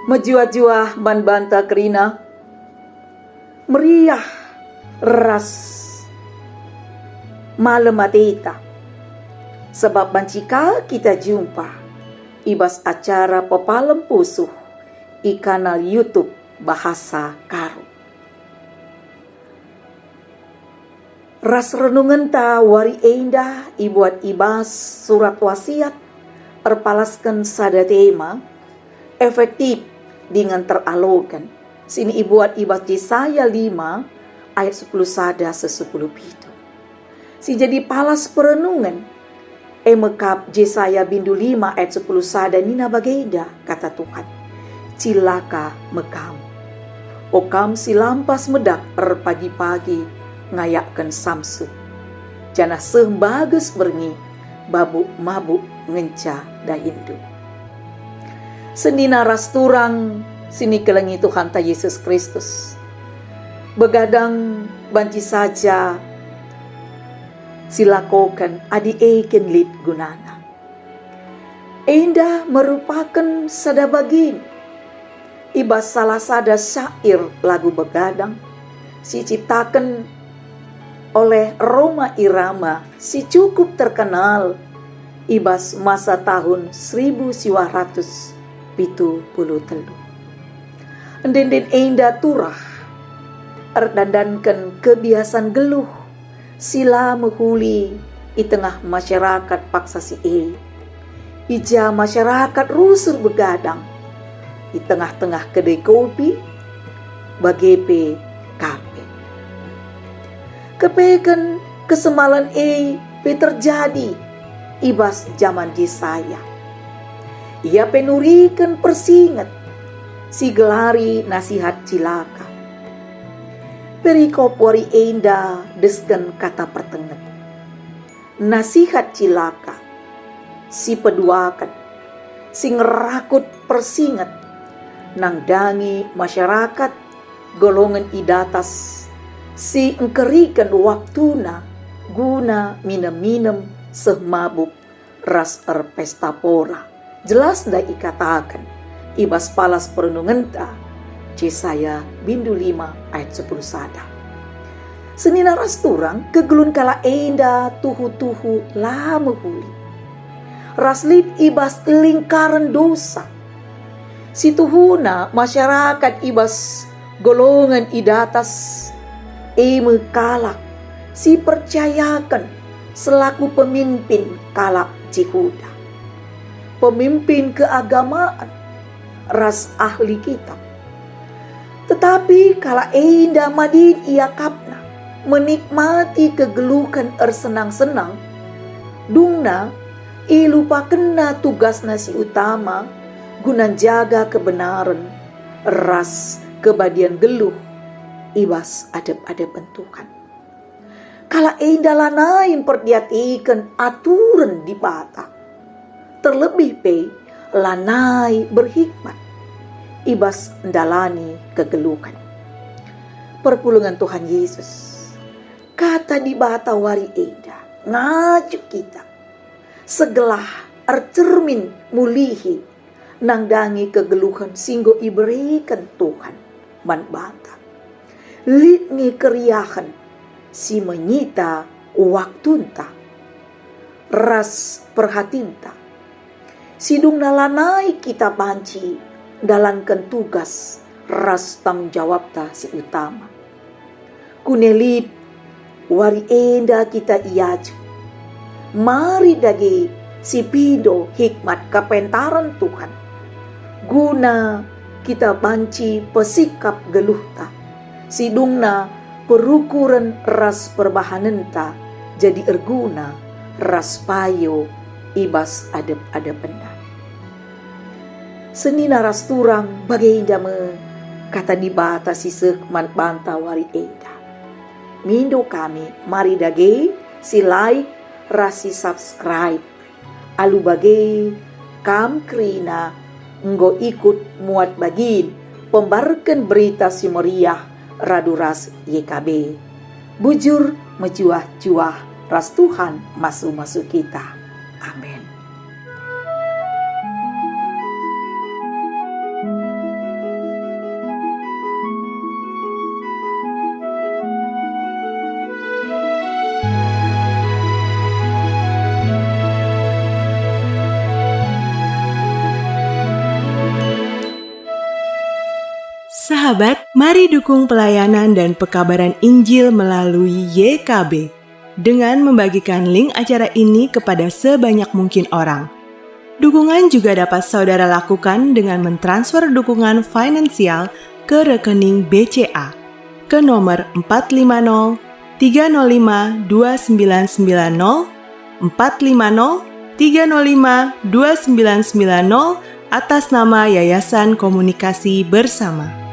Menjuah-juah ban banta kerina, meriah ras malam mateta. Sebab bancika kita jumpa ibas acara pepalem pusuh i kanal YouTube Bahasa Karo. Ras renungan ta wari endah ibuat ibas surat wasiat erpalaskan sada tema efektif dengan teralogan. Sini ibuat ibas Yesaya 5 ayat 10 sada se-10 pitu. Si jadi palas perenungan mekap Yesaya bindu 5 ayat 10 sada nina bageda kata Tuhan. Cilaka mekam. Okam si lampas medak pagi-pagi ngayakkan samsu. Jana sembagus berngi babuk mabuk ngenca dahindu. Sendina ras turang sini kelengi Tuhan ta Yesus Kristus. Begadang banci saja silakokan adi eken lit gunana. Endah merupakan sadabagin ibas salah sada syair lagu begadang si ciptakan oleh Roma Irama si cukup terkenal ibas masa tahun 1973. Endenden endah turah erdandankan kebiasaan geluh sila menghuli di tengah masyarakat paksa si ija masyarakat rusur begadang di tengah-tengah kedai kopi bagepe kape. Kepekan kesemalan terjadi ibas zaman Yesaya. Ia penurikan persingat si gelari nasihat cilaka. Perikop wari endah desken kata pertenget. Nasihat cilaka si peduakan si ngerakut persingat nang dangi masyarakat golongan idatas si engkerikan waktuna guna minum-minum semabuk ras pesta pora. Jelas dah ikatakan ibas palas perenungan ta Yesaya bindu 5 ayat 10 sada. Senina ras turang kegelun kala endah tuhu-tuhu lama huli. Raslit ibas lingkaran dosa. Si tuhuna masyarakat ibas golongan idatas kalak si percayakan selaku pemimpin kalak Yehuda. Pemimpin keagamaan ras ahli kitab. Tetapi kala endah madin ia kapna menikmati kegelukan senang-senang dungna ilupakenna tugas nasi utama guna jaga kebenaran ras kebadian geluh ibas adab-adab Tuhan. Kala endah lanain perdiatikan aturan di bata. Terlebih pe lanai berhikmat ibas ndalani kegelukan. Perpulungan Tuhan Yesus kata di bata wari endah ngaju kita segelah cermin mulihi nang dangi kegeluhan singgo iberikan Tuhan man bata litngi keriahan si menyita waktunta ras perhatinta sidung nalanai kita banci dalankan tugas ras tanggung jawab ta si utama kunelit wari endah kita iaju mari dagi si pido hikmat kapentaran Tuhan guna kita banci pesikap geluhta sidungna perukuran ras perbahanenta jadi erguna ras payo ibas adab-adab benda. Senina ras turang bagenda me kata di bata si sekman banta wari endah. Mindo kami mari dage si like rasi subscribe alu bage kam krina nggo ikut muat bagin pembarkan berita si meriah radu ras YKB. Bujur mejuah-juah ras Tuhan masuk-masuk kita. Amin. Sahabat, mari dukung pelayanan dan pekabaran Injil melalui YKB dengan membagikan link acara ini kepada sebanyak mungkin orang. Dukungan juga dapat saudara lakukan dengan mentransfer dukungan finansial ke rekening BCA ke nomor 450 305 2990 450 305 2990 atas nama Yayasan Komunikasi Bersama.